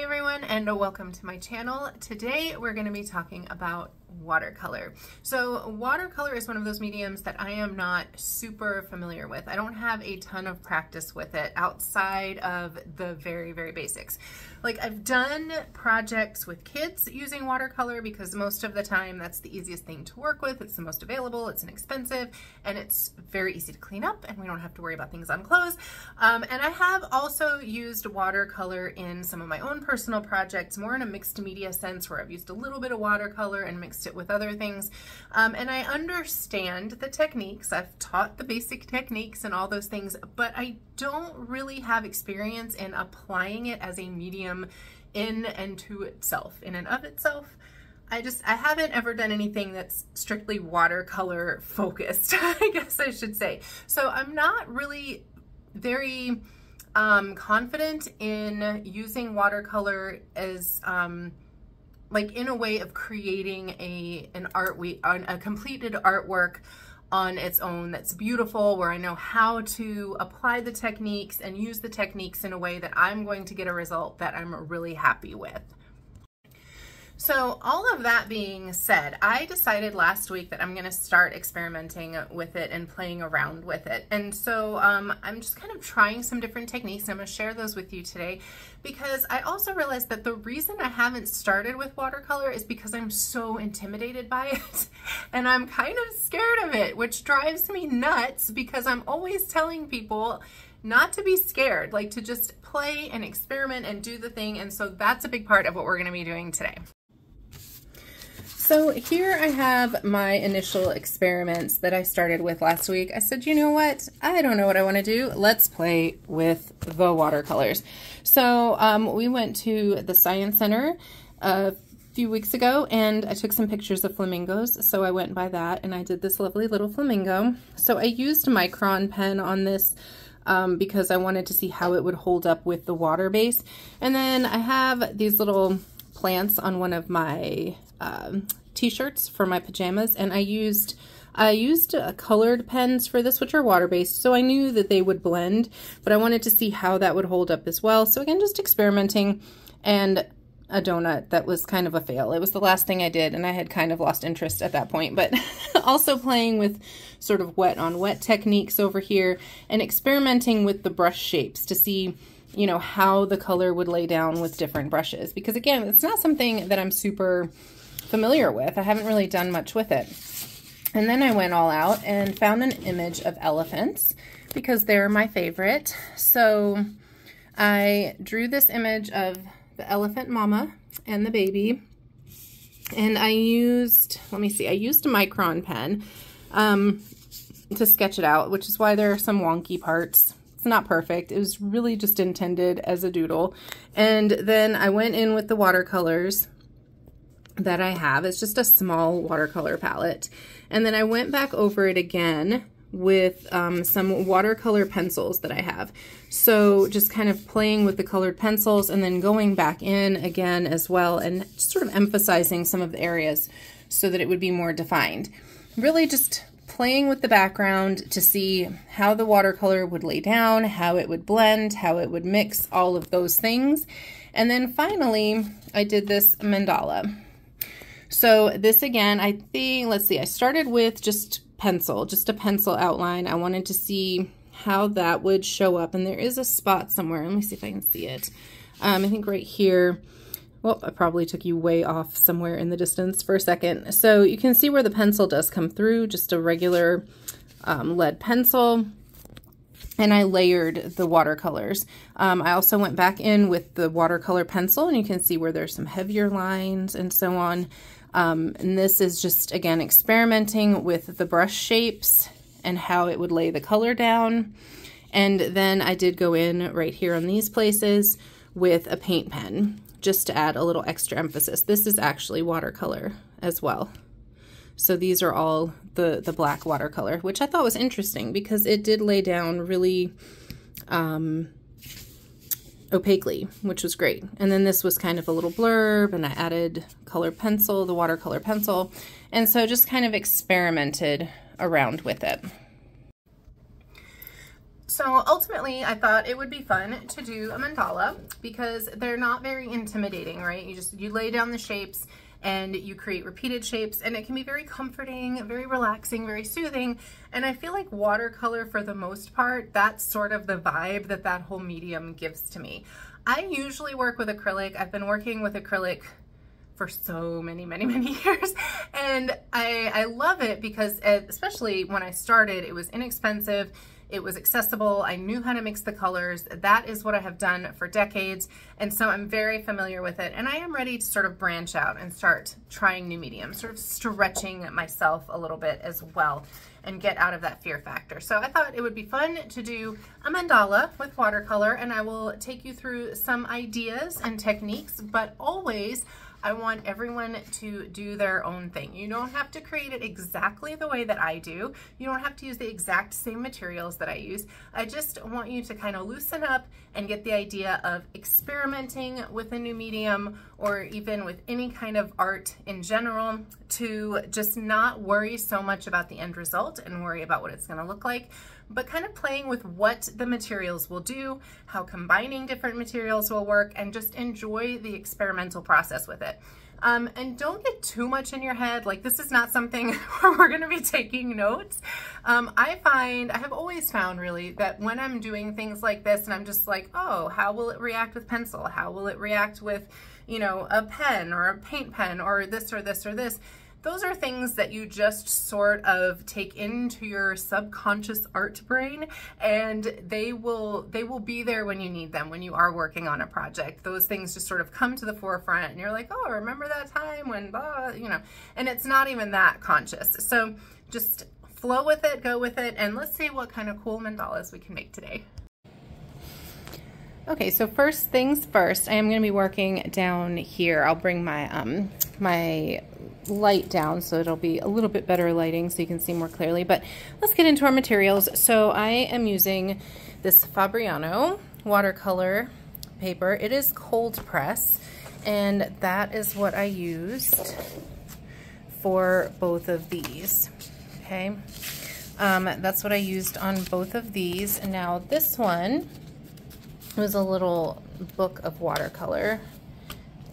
Hey everyone, and welcome to my channel. Today we're going to be talking about watercolor. So watercolor is one of those mediums that I am not super familiar with. I don't have a ton of practice with it outside of the very basics. Like, I've done projects with kids using watercolor because most of the time that's the easiest thing to work with. It's the most available, it's inexpensive, and it's very easy to clean up, and we don't have to worry about things on clothes. And I have also used watercolor in some of my own personal projects, more in a mixed media sense, where I've used a little bit of watercolor and mixed it with other things. And I understand the techniques. I've taught the basic techniques and all those things, but I don't really have experience in applying it as a medium in and to itself, in and of itself. I haven't ever done anything that's strictly watercolor focused, I guess I should say. So I'm not really very confident in using watercolor as like in a way of creating a completed artwork on its own that's beautiful, where I know how to apply the techniques and use the techniques in a way that I'm going to get a result that I'm really happy with. So all of that being said, I decided last week that I'm going to start experimenting with it and playing around with it. And so I'm just kind of trying some different techniques, and I'm going to share those with you today, because I also realized that the reason I haven't started with watercolor is because I'm so intimidated by it and I'm kind of scared of it, which drives me nuts because I'm always telling people not to be scared, like to just play and experiment and do the thing. And so that's a big part of what we're going to be doing today. So here I have my initial experiments that I started with last week. I said, you know what? I don't know what I want to do. Let's play with the watercolors. So we went to the Science Center a few weeks ago, and I took some pictures of flamingos. So I went by that and I did this lovely little flamingo. So I used a micron pen on this because I wanted to see how it would hold up with the water base. And then I have these little plants on one of my t-shirts for my pajamas, and I used colored pens for this, which are water-based, so I knew that they would blend, but I wanted to see how that would hold up as well. So again, just experimenting, and a donut that was kind of a fail. It was the last thing I did, and I had kind of lost interest at that point, but also playing with sort of wet on wet techniques over here and experimenting with the brush shapes to see, you know, how the color would lay down with different brushes, because again, it's not something that I'm super familiar with. I haven't really done much with it. And then I went all out and found an image of elephants because they're my favorite. So I drew this image of the elephant mama and the baby, and I used, let me see, I used a micron pen to sketch it out, which is why there are some wonky parts. It's not perfect. It was really just intended as a doodle. And then I went in with the watercolors that I have. It's just a small watercolor palette. And then I went back over it again with some watercolor pencils that I have. So just kind of playing with the colored pencils and then going back in again as well, and just sort of emphasizing some of the areas so that it would be more defined. Really just playing with the background to see how the watercolor would lay down, how it would blend, how it would mix, all of those things. And then finally, I did this mandala. So this again, I think, let's see, I started with just a pencil outline. I wanted to see how that would show up, and there is a spot somewhere. Let me see if I can see it. I think right here. Well, I probably took you way off somewhere in the distance for a second. So you can see where the pencil does come through, just a regular lead pencil. And I layered the watercolors. I also went back in with the watercolor pencil, and you can see where there's some heavier lines and so on. And this is just, again, experimenting with the brush shapes and how it would lay the color down. And then I did go in right here on these places with a paint pen, just to add a little extra emphasis. This is actually watercolor as well. So these are all the black watercolor, which I thought was interesting because it did lay down really opaquely, which was great. And then this was kind of a little blurb, and I added colored pencil, the watercolor pencil. And so just kind of experimented around with it. So ultimately, I thought it would be fun to do a mandala because they're not very intimidating, right? You lay down the shapes and you create repeated shapes, and it can be very comforting, very relaxing, very soothing. And I feel like watercolor, for the most part, that's sort of the vibe that that whole medium gives to me. I usually work with acrylic. I've been working with acrylic for so many years, and I love it because especially when I started, it was inexpensive. It was accessible. I knew how to mix the colors. That is what I have done for decades. And so I'm very familiar with it. And I am ready to sort of branch out and start trying new mediums, sort of stretching myself a little bit as well and get out of that fear factor. So I thought it would be fun to do a mandala with watercolor, and I will take you through some ideas and techniques, but always I want everyone to do their own thing. You don't have to create it exactly the way that I do. You don't have to use the exact same materials that I use. I just want you to kind of loosen up and get the idea of experimenting with a new medium, or even with any kind of art in general, to just not worry so much about the end result and worry about what it's going to look like, but kind of playing with what the materials will do, how combining different materials will work, and just enjoy the experimental process with it. And don't get too much in your head. Like, this is not something where we're gonna be taking notes. I have always found really that when I'm doing things like this and I'm just like, oh, how will it react with pencil? How will it react with, you know, a pen or a paint pen or this or this or this? Those are things that you just sort of take into your subconscious art brain, and they will be there when you need them, when you are working on a project. Those things just sort of come to the forefront, and you're like, oh, remember that time when blah, you know, and it's not even that conscious. So just flow with it, go with it, and let's see what kind of cool mandalas we can make today. Okay, so first things first, I am going to be working down here. I'll bring my my light down so it'll be a little bit better lighting so you can see more clearly. But let's get into our materials. So I am using this Fabriano watercolor paper. It is cold press, and that is what I used for both of these. Okay, that's what I used on both of these. And now this one was a little book of watercolor,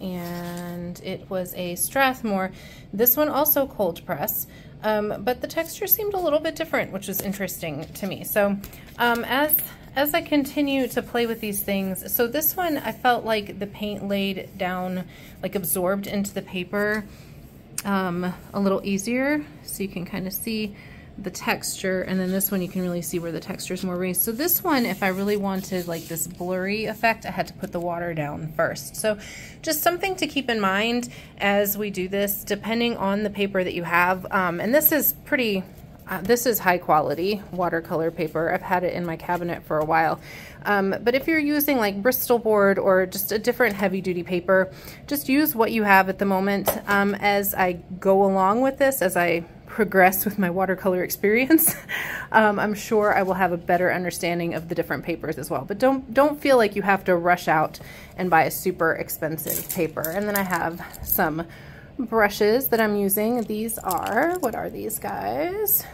and it was a Strathmore. This one also cold press, but the texture seemed a little bit different, which was interesting to me. So as I continue to play with these things, so this one I felt like the paint laid down, like absorbed into the paper a little easier, so you can kind of see the texture, and then this one you can really see where the texture is more raised. So this one, if I really wanted like this blurry effect, I had to put the water down first. So just something to keep in mind as we do this, depending on the paper that you have. And this is pretty, this is high quality watercolor paper. I've had it in my cabinet for a while. But if you're using like Bristol board or just a different heavy duty paper, just use what you have at the moment. As I go along with this, as I progress with my watercolor experience, I'm sure I will have a better understanding of the different papers as well. But don't feel like you have to rush out and buy a super expensive paper. And then I have some brushes that I'm using. These are, what are these guys?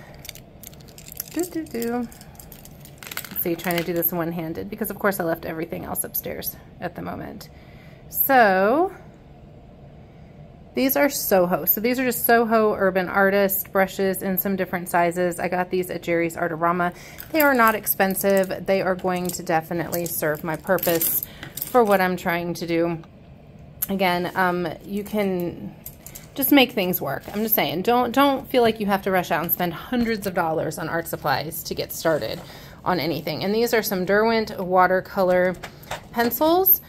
Let's see, trying to do this one-handed because of course I left everything else upstairs at the moment. So these are Soho. So these are just Soho Urban Artist brushes in some different sizes. I got these at Jerry's Artarama. They are not expensive. They are going to definitely serve my purpose for what I'm trying to do. Again, you can just make things work. I'm just saying, don't feel like you have to rush out and spend hundreds of dollars on art supplies to get started on anything. And these are some Derwent watercolor pencils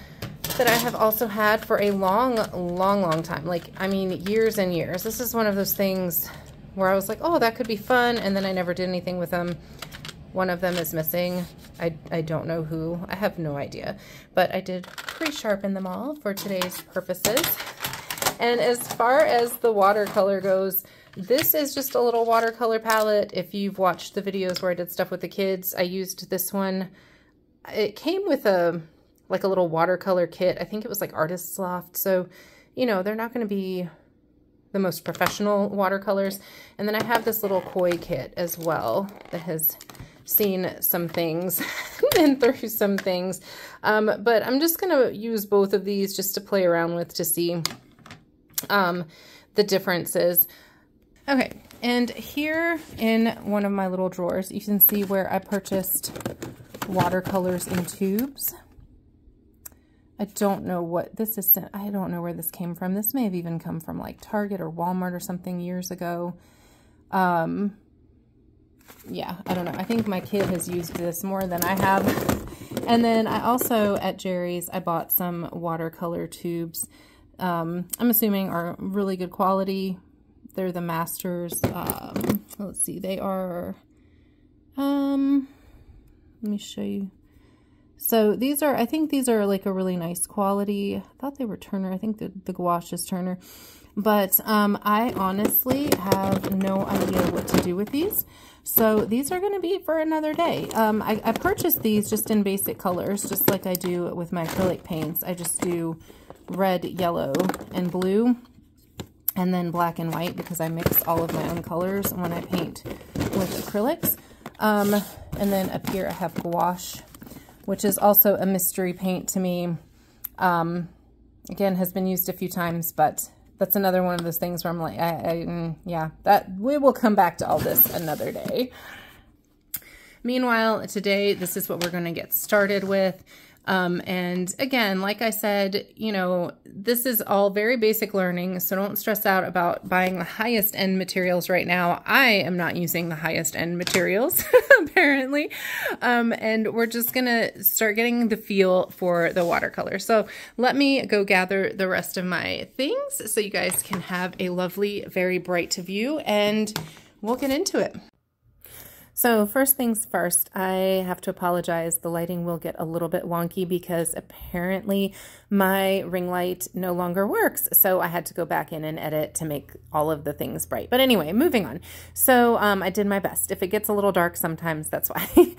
that I have also had for a long time. Like, I mean, years and years. This is one of those things where I was like, oh, that could be fun, and then I never did anything with them. One of them is missing. I don't know who. I have no idea. But I did pre-sharpen them all for today's purposes. And as far as the watercolor goes, this is just a little watercolor palette. If you've watched the videos where I did stuff with the kids, I used this one. It came with a like a little watercolor kit. I think it was like Artist's Loft. So, you know, they're not going to be the most professional watercolors. And then I have this little koi kit as well that has seen some things, been through some things. But I'm just going to use both of these just to play around with to see the differences. Okay, and here in one of my little drawers, you can see where I purchased watercolors in tubes. I don't know what this is. I don't know where this came from. This may have even come from like Target or Walmart or something years ago. Yeah, I don't know. I think my kid has used this more than I have. And then I also, at Jerry's, I bought some watercolor tubes. I'm assuming are really good quality. They're the Masters. Let's see. They are, let me show you. So these are, I think these are like a really nice quality. I thought they were Turner. I think the gouache is Turner. But I honestly have no idea what to do with these. So these are going to be for another day. I purchased these just in basic colors, just like I do with my acrylic paints. I just do red, yellow, and blue, and then black and white because I mix all of my own colors when I paint with acrylics. And then up here I have gouache, which is also a mystery paint to me. Again, has been used a few times, but that's another one of those things where I'm like, yeah, that we will come back to all this another day. Meanwhile, today, this is what we're going to get started with. And again, like I said, you know, this is all very basic learning, so don't stress out about buying the highest end materials right now. I am not using the highest end materials, apparently. And we're just gonna start getting the feel for the watercolor. So let me go gather the rest of my things so you guys can have a lovely, very bright view, and we'll get into it. So first things first, I have to apologize. The lighting will get a little bit wonky because apparently my ring light no longer works. So I had to go back in and edit to make all of the things bright. But anyway, moving on. So I did my best. If it gets a little dark sometimes, that's why.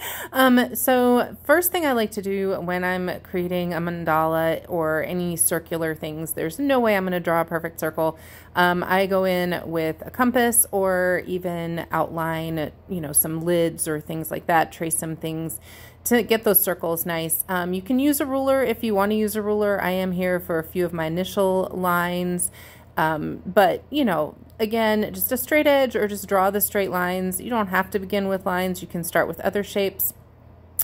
So first thing I like to do when I'm creating a mandala or any circular things, there's no way I'm going to draw a perfect circle. I go in with a compass or even outline, you know, some lids or things like that, trace some things to get those circles nice. You can use a ruler if you want to use a ruler. I am here for a few of my initial lines. But, you know, again, just a straight edge or just draw the straight lines. You don't have to begin with lines. You can start with other shapes.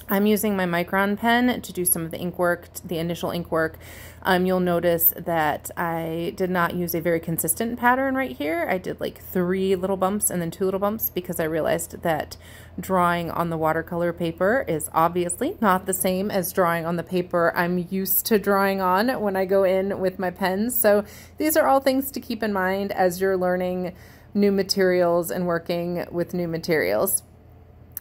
I'm using my Micron pen to do some of the ink work, the initial ink work. You'll notice that I did not use a very consistent pattern right here. I did like 3 little bumps and then 2 little bumps because I realized that drawing on the watercolor paper is obviously not the same as drawing on the paper I'm used to drawing on when I go in with my pens. So these are all things to keep in mind as you're learning new materials and working with new materials.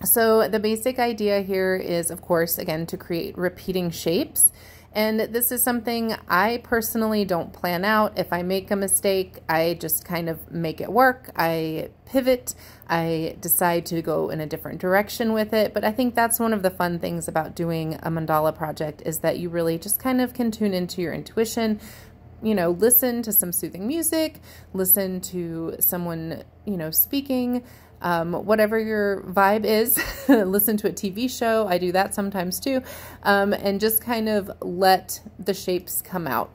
So the basic idea here is, of course, again, to create repeating shapes. And this is something I personally don't plan out. If I make a mistake, I just kind of make it work. I pivot. I decide to go in a different direction with it. But I think that's one of the fun things about doing a mandala project is that you really just kind of can tune into your intuition. You know, listen to some soothing music, listen to someone, you know, speaking. Whatever your vibe is, listen to a TV show. I do that sometimes too. And just kind of let the shapes come out.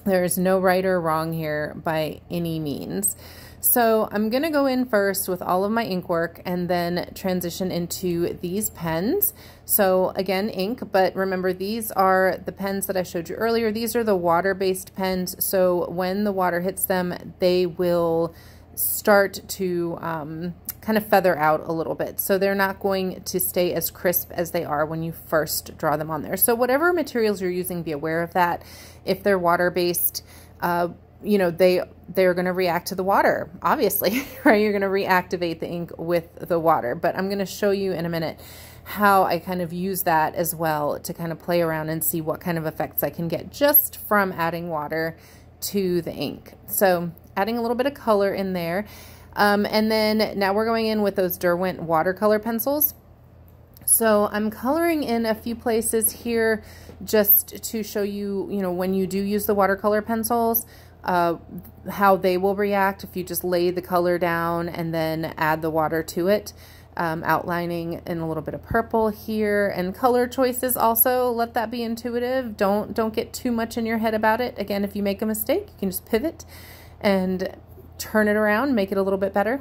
There's no right or wrong here by any means. So I'm going to go in first with all of my ink work and then transition into these pens. So again, ink, but remember these are the pens that I showed you earlier. These are the water-based pens. So when the water hits them, they will start to kind of feather out a little bit. So they're not going to stay as crisp as they are when you first draw them on there. So whatever materials you're using, be aware of that. If they're water-based, you know, they're going to react to the water, obviously, right? You're going to reactivate the ink with the water. But I'm going to show you in a minute how I kind of use that as well to kind of play around and see what kind of effects I can get just from adding water to the ink. So adding a little bit of color in there. And then now we're going in with those Derwent watercolor pencils. So I'm coloring in a few places here just to show you, you know, when you do use the watercolor pencils, how they will react if you just lay the color down and then add the water to it. outlining in a little bit of purple here, and color choices also, let that be intuitive. Don't get too much in your head about it. Again, if you make a mistake, you can just pivot and turn it around, make it a little bit better.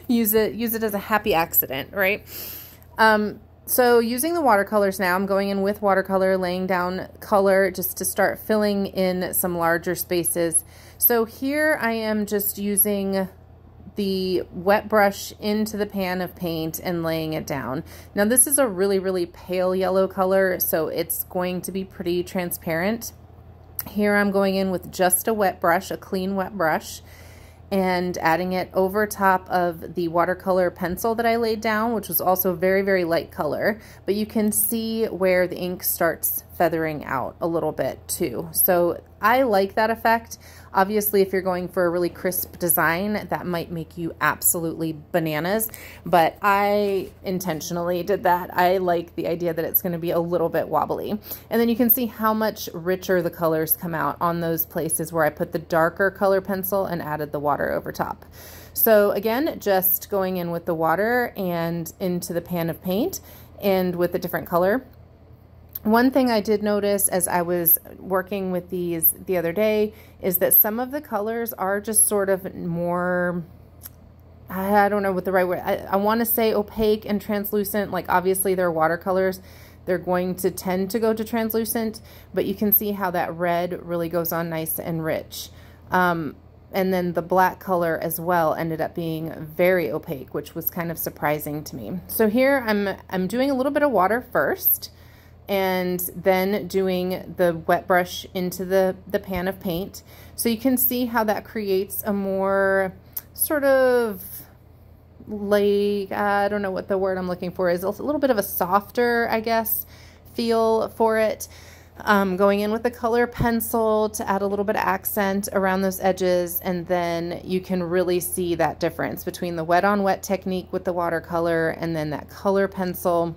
use it as a happy accident, right? So using the watercolors now, I'm going in with watercolor, laying down color just to start filling in some larger spaces. So here I am just using the wet brush into the pan of paint and laying it down. Now this is a really, really pale yellow color, so it's going to be pretty transparent. Here I'm going in with just a wet brush, a clean wet brush, and adding it over top of the watercolor pencil that I laid down, which was also very, very light color, but you can see where the ink starts feathering out a little bit too. So I like that effect. Obviously, if you're going for a really crisp design, that might make you absolutely bananas, but I intentionally did that. I like the idea that it's going to be a little bit wobbly. And then you can see how much richer the colors come out on those places where I put the darker color pencil and added the water over top. So again, just going in with the water and into the pan of paint and with a different color. One thing I did notice as I was working with these the other day is that some of the colors are just sort of more, I don't know what the right word, I want to say opaque and translucent. Like obviously they're watercolors, they're going to tend to go to translucent, but you can see how that red really goes on nice and rich. And then the black color as well ended up being very opaque, which was kind of surprising to me. So here I'm doing a little bit of water first, and then doing the wet brush into the pan of paint. So you can see how that creates a more sort of like, I don't know what the word I'm looking for is, a little bit of a softer, I guess, feel for it. Going in with the color pencil to add a little bit of accent around those edges, and then you can really see that difference between the wet on wet technique with the watercolor and then that color pencil.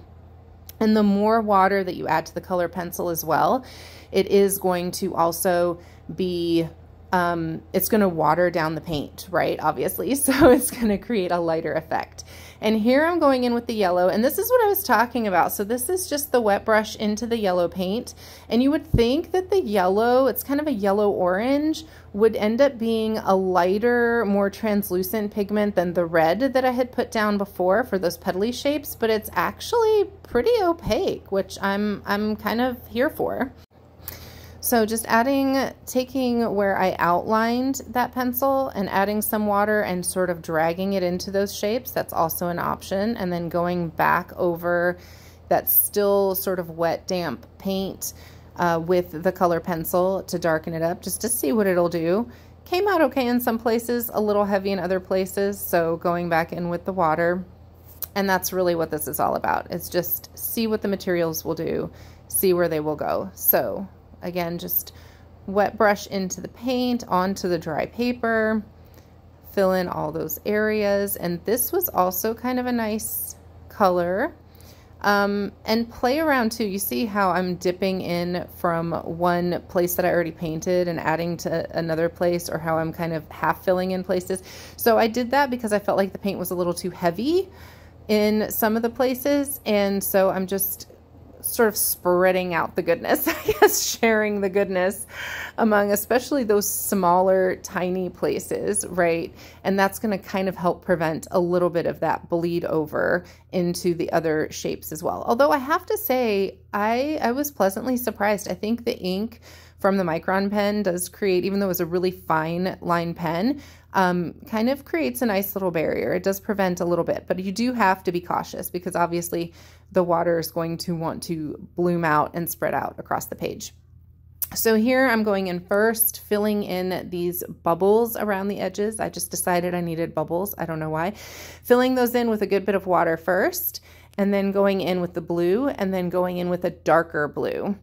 And the more water that you add to the color pencil as well, it is going to also be, it's going to water down the paint, right? Obviously. So it's going to create a lighter effect. And here I'm going in with the yellow, and this is what I was talking about. So this is just the wet brush into the yellow paint. And you would think that the yellow, it's kind of a yellow orange, would end up being a lighter, more translucent pigment than the red that I had put down before for those petally shapes, but it's actually pretty opaque, which I'm kind of here for. So just taking where I outlined that pencil and adding some water and sort of dragging it into those shapes, that's also an option. And then going back over that still sort of wet, damp paint with the color pencil to darken it up, just to see what it'll do. Came out okay in some places, a little heavy in other places. So going back in with the water, and that's really what this is all about. It's just see what the materials will do, see where they will go. So again, just wet brush into the paint, onto the dry paper, fill in all those areas. And this was also kind of a nice color. And play around too. You see how I'm dipping in from one place that I already painted and adding to another place, or how I'm kind of half filling in places. So I did that because I felt like the paint was a little too heavy in some of the places. And so I'm just sort of spreading out the goodness, I guess, sharing the goodness among especially those smaller, tiny places, right? And that's going to kind of help prevent a little bit of that bleed over into the other shapes as well. Although I have to say, I was pleasantly surprised. I think the ink from the Micron pen does create, even though it's a really fine line pen, kind of creates a nice little barrier. It does prevent a little bit, but you do have to be cautious because obviously the water is going to want to bloom out and spread out across the page. So here I'm going in first, filling in these bubbles around the edges. I just decided I needed bubbles. I don't know why. Filling those in with a good bit of water first, and then going in with the blue, and then going in with a darker blue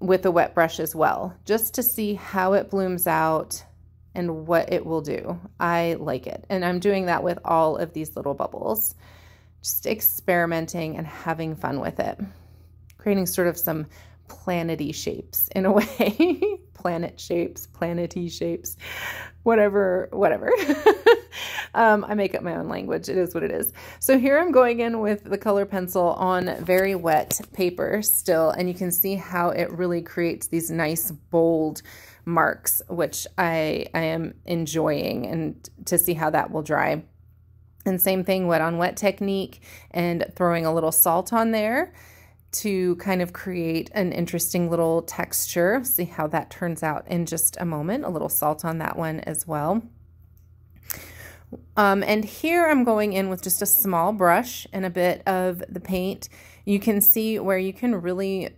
with a wet brush as well, just to see how it blooms out and what it will do. I like it. And I'm doing that with all of these little bubbles, just experimenting and having fun with it, creating sort of some planety shapes in a way. Planet shapes, planety shapes, whatever. I make up my own language. It is what it is. So here I'm going in with the color pencil on very wet paper still, and you can see how it really creates these nice bold marks, which I am enjoying, and to see how that will dry. And same thing, wet on wet technique, and throwing a little salt on there to kind of create an interesting little texture. See how that turns out in just a moment. A little salt on that one as well. And here I'm going in with just a small brush and a bit of the paint. You can see where you can really,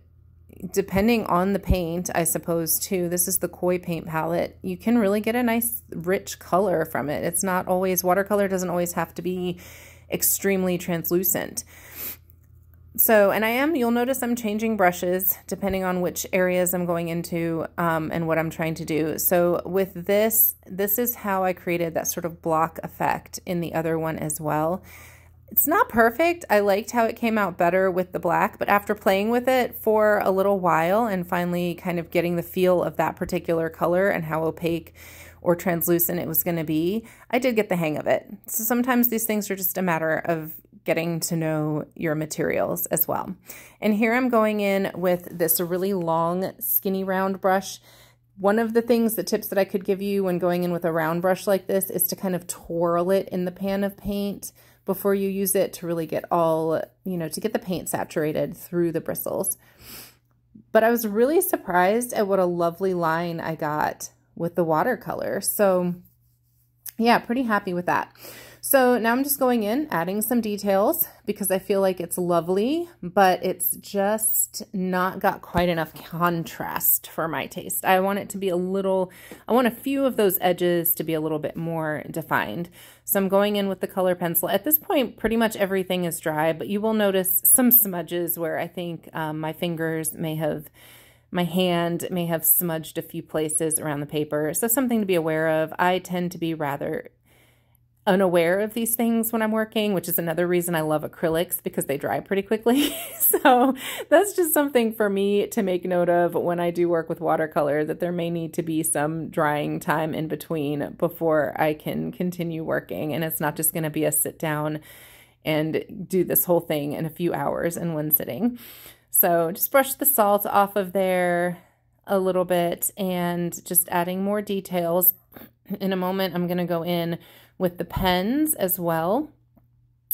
depending on the paint, I suppose too, this is the Koi paint palette, you can really get a nice rich color from it. It's not always, watercolor doesn't always have to be extremely translucent. So, and you'll notice I'm changing brushes depending on which areas I'm going into and what I'm trying to do. So with this is how I created that sort of block effect in the other one as well. It's not perfect. I liked how it came out better with the black, but after playing with it for a little while and finally kind of getting the feel of that particular color and how opaque or translucent it was going to be, I did get the hang of it. So sometimes these things are just a matter of getting to know your materials as well. And here I'm going in with this really long, skinny round brush. One of the tips that I could give you when going in with a round brush like this is to kind of twirl it in the pan of paint before you use it to really get all, to get the paint saturated through the bristles. But I was really surprised at what a lovely line I got with the watercolor. So yeah, pretty happy with that. So now I'm just going in, adding some details because I feel like it's lovely, but it's just not got quite enough contrast for my taste. I want it to be I want a few of those edges to be a little bit more defined. So I'm going in with the color pencil. At this point, pretty much everything is dry, but you will notice some smudges where I think my hand may have smudged a few places around the paper. So something to be aware of. I tend to be rather unaware of these things when I'm working, which is another reason I love acrylics, because they dry pretty quickly. So that's just something for me to make note of when I do work with watercolor, that there may need to be some drying time in between before I can continue working. And it's not just going to be a sit down and do this whole thing in a few hours in one sitting. So just brush the salt off of there a little bit and just adding more details. In a moment, I'm going to go in with the pens as well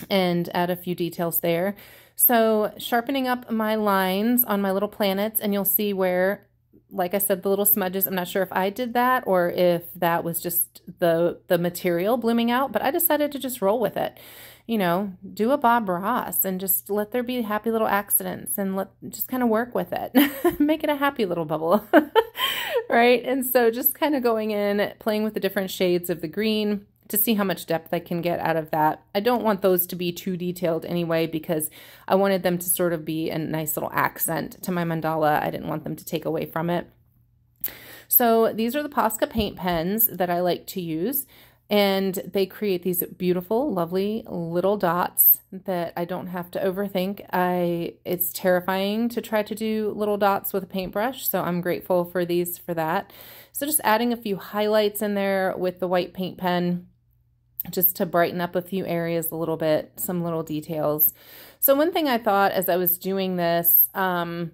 and add a few details there. So sharpening up my lines on my little planets, and you'll see where, like I said, the little smudges, I'm not sure if I did that or if that was just the material blooming out, but I decided to just roll with it. Do a Bob Ross and just let there be happy little accidents and just kind of work with it. Make it a happy little bubble, right? And so just kind of going in, playing with the different shades of the green to see how much depth I can get out of that. I don't want those to be too detailed anyway, because I wanted them to sort of be a nice little accent to my mandala. I didn't want them to take away from it. So these are the Posca paint pens that I like to use. And they create these beautiful, lovely little dots that I don't have to overthink. It's terrifying to try to do little dots with a paintbrush, so I'm grateful for these for that. So just adding a few highlights in there with the white paint pen, just to brighten up a few areas a little bit, some little details. So one thing I thought as I was doing this, even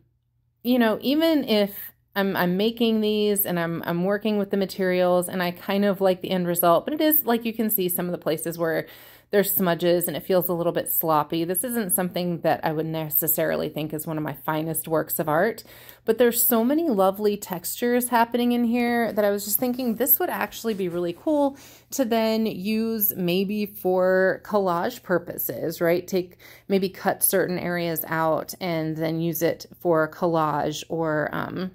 if I'm making these and I'm working with the materials and I kind of like the end result, but it is like you can see some of the places where there's smudges and it feels a little bit sloppy. This isn't something that I would necessarily think is one of my finest works of art, but there's so many lovely textures happening in here that I was just thinking this would actually be really cool to then use maybe for collage purposes, right? Maybe cut certain areas out and then use it for collage or,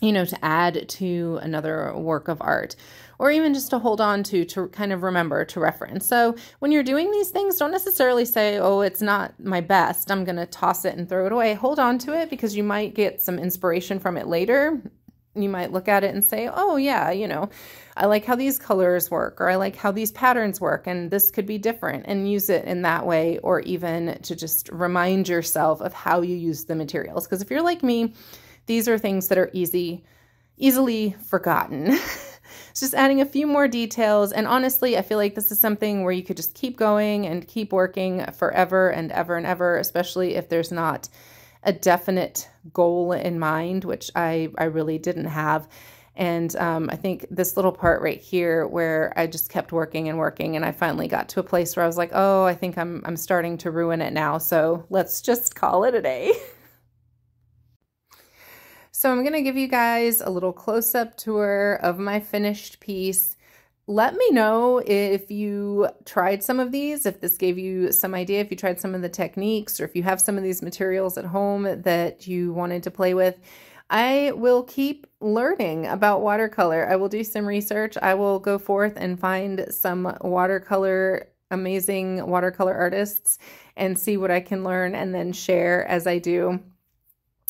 to add to another work of art, or even just to hold on to kind of remember to reference. So when you're doing these things, don't necessarily say, oh, it's not my best, I'm going to toss it and throw it away. Hold on to it because you might get some inspiration from it later. You might look at it and say, oh yeah, I like how these colors work, or I like how these patterns work, and this could be different, and use it in that way, or even to just remind yourself of how you use the materials. Because if you're like me, these are things that are easily forgotten. It's just adding a few more details. And honestly, I feel like this is something where you could just keep going and keep working forever and ever and ever, especially if there's not a definite goal in mind, which I really didn't have. And I think this little part right here where I just kept working and working, and I finally got to a place where I was like, oh, I think I'm starting to ruin it now. So let's just call it a day. So I'm going to give you guys a little close-up tour of my finished piece. Let me know if you tried some of these, if this gave you some idea, if you tried some of the techniques, or if you have some of these materials at home that you wanted to play with. I will keep learning about watercolor. I will do some research. I will go forth and find some amazing watercolor artists and see what I can learn and then share as I do.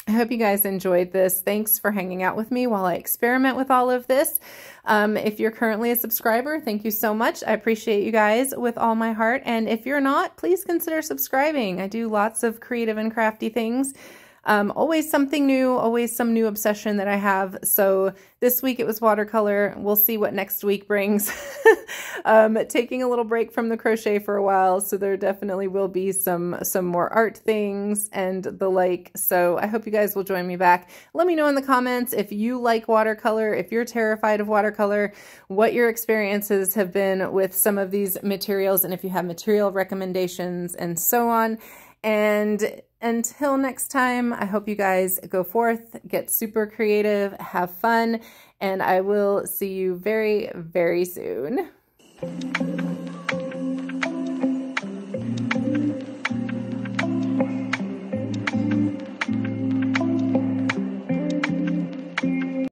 I hope you guys enjoyed this. Thanks for hanging out with me while I experiment with all of this. If you're currently a subscriber, thank you so much. I appreciate you guys with all my heart. And if you're not, please consider subscribing. I do lots of creative and crafty things. Always something new, always some new obsession that I have. So this week it was watercolor. We'll see what next week brings. Taking a little break from the crochet for a while, so there definitely will be some more art things and the like. So I hope you guys will join me back. Let me know in the comments if you like watercolor, if you're terrified of watercolor, what your experiences have been with some of these materials, and if you have material recommendations and so on. And until next time, I hope you guys go forth, get super creative, have fun, and I will see you very, very soon.